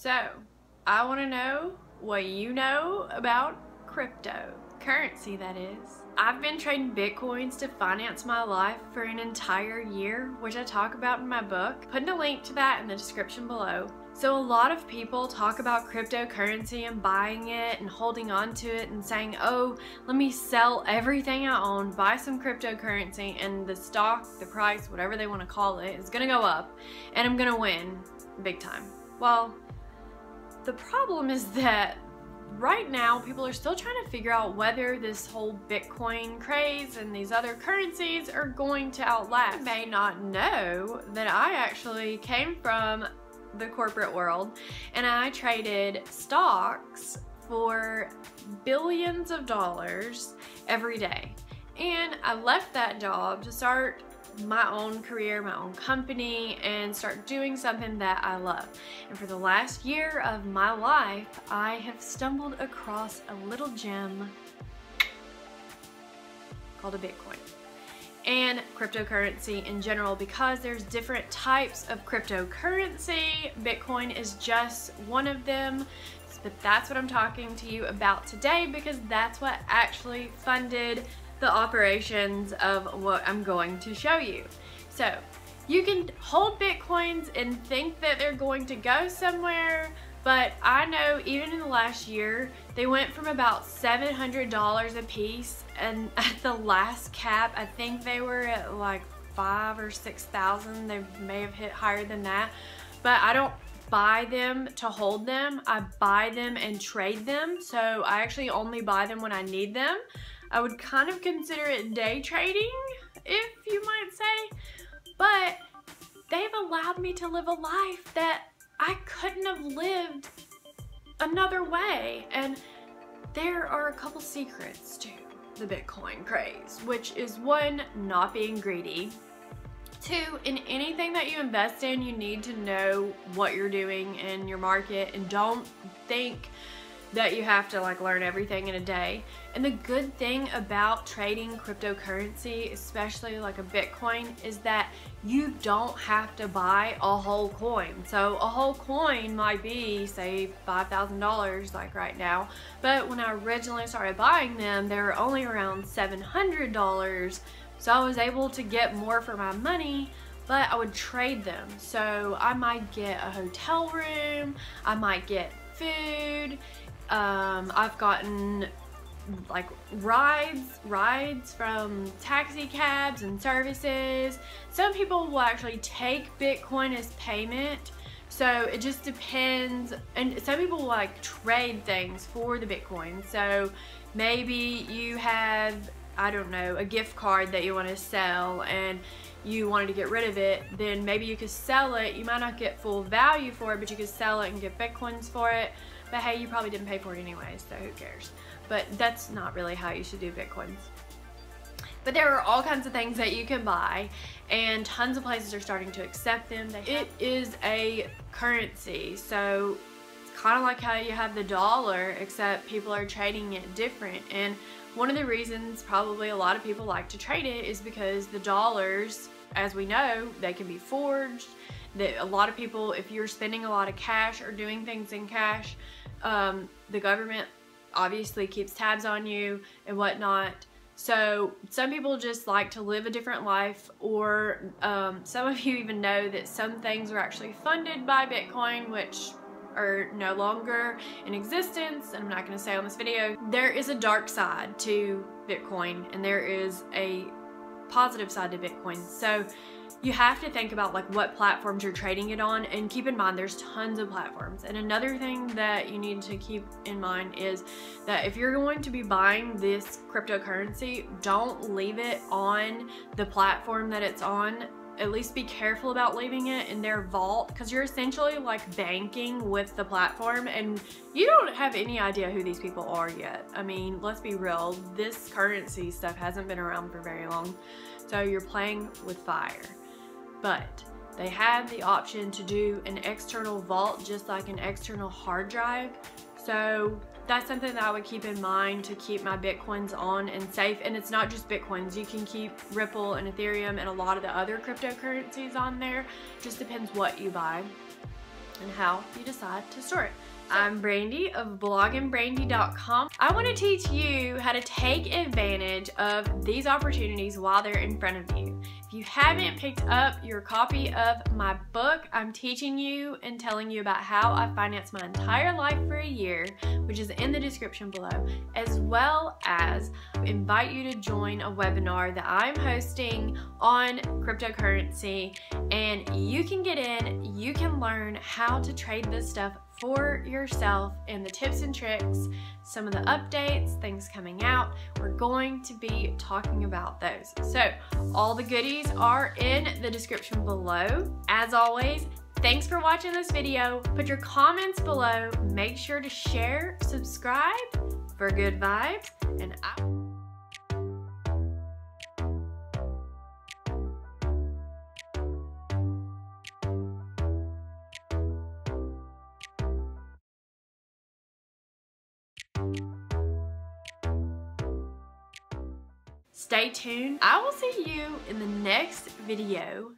So, I want to know what you know about cryptocurrency, that is. I've been trading Bitcoins to finance my life for an entire year, which I talk about in my book. Putting a link to that in the description below. So a lot of people talk about cryptocurrency and buying it and holding on to it and saying, oh, let me sell everything I own, buy some cryptocurrency, and the stock, the price, whatever they want to call it, is gonna go up and I'm gonna win big time. Well, the problem is that right now people are still trying to figure out whether this whole Bitcoin craze and these other currencies are going to outlast. You may not know that I actually came from the corporate world and I traded stocks for billions of dollars every day, and I left that job to start my own career, my own company, and start doing something that I love. And for the last year of my life, I have stumbled across a little gem called a Bitcoin and cryptocurrency in general, because there's different types of cryptocurrency. Bitcoin is just one of them, but that's what I'm talking to you about today, because that's what actually funded the operations of what I'm going to show you. So you can hold Bitcoins and think that they're going to go somewhere, but I know even in the last year they went from about $700 a piece, and at the last cap I think they were at like 5,000 or 6,000. They may have hit higher than that, but I don't buy them to hold them. I buy them and trade them, so I actually only buy them when I need them. I would kind of consider it day trading, if you might say, but they've allowed me to live a life that I couldn't have lived another way. And there are a couple secrets to the Bitcoin craze, which is one, not being greedy. Two, in anything that you invest in, you need to know what you're doing in your market, and don't think that you have to like learn everything in a day. And the good thing about trading cryptocurrency, especially like a Bitcoin, is that you don't have to buy a whole coin. So a whole coin might be, say, $5,000 like right now, but when I originally started buying them, they were only around $700. So I was able to get more for my money, but I would trade them. So I might get a hotel room, I might get food, I've gotten like rides from taxi cabs and services. Some people will actually take Bitcoin as payment, so it just depends. And some people will like trade things for the Bitcoin. So maybe you have, I don't know, a gift card that you want to sell and you wanted to get rid of it, then maybe you could sell it. You might not get full value for it, but you could sell it and get Bitcoins for it. But hey, you probably didn't pay for it anyway, so who cares? But that's not really how you should do Bitcoins. But there are all kinds of things that you can buy, and tons of places are starting to accept them. It is a currency, so it's kind of like how you have the dollar, except people are trading it different. And one of the reasons probably a lot of people like to trade it is because the dollars, as we know, they can be forged. That a lot of people, if you're spending a lot of cash or doing things in cash, the government obviously keeps tabs on you and whatnot. So some people just like to live a different life, or some of you even know that some things are actually funded by Bitcoin, which are no longer in existence, and I'm not going to say on this video. There is a dark side to Bitcoin and there is a positive side to Bitcoin. So you have to think about like what platforms you're trading it on, and keep in mind there's tons of platforms. And another thing that you need to keep in mind is that if you're going to be buying this cryptocurrency, don't leave it on the platform that it's on. At least be careful about leaving it in their vault, because you're essentially like banking with the platform and you don't have any idea who these people are yet. I mean, let's be real, this currency stuff hasn't been around for very long, so you're playing with fire. But they have the option to do an external vault, just like an external hard drive. So that's something that I would keep in mind to keep my Bitcoins on and safe. And it's not just Bitcoins. You can keep Ripple and Ethereum and a lot of the other cryptocurrencies on there. Just depends what you buy. and how you decide to store it. I'm Brandi of blogginbrandi.com. I want to teach you how to take advantage of these opportunities while they're in front of you. If you haven't picked up your copy of my book, I'm teaching you and telling you about how I financed my entire life for a year, which is in the description below, as well as invite you to join a webinar that I'm hosting on cryptocurrency, and you can get in, you can learn how to trade this stuff for yourself and the tips and tricks, some of the updates, things coming out. We're going to be talking about those. So all the goodies are in the description below. As always, thanks for watching this video. Put your comments below. Make sure to share, subscribe for good vibes, and stay tuned. I will see you in the next video.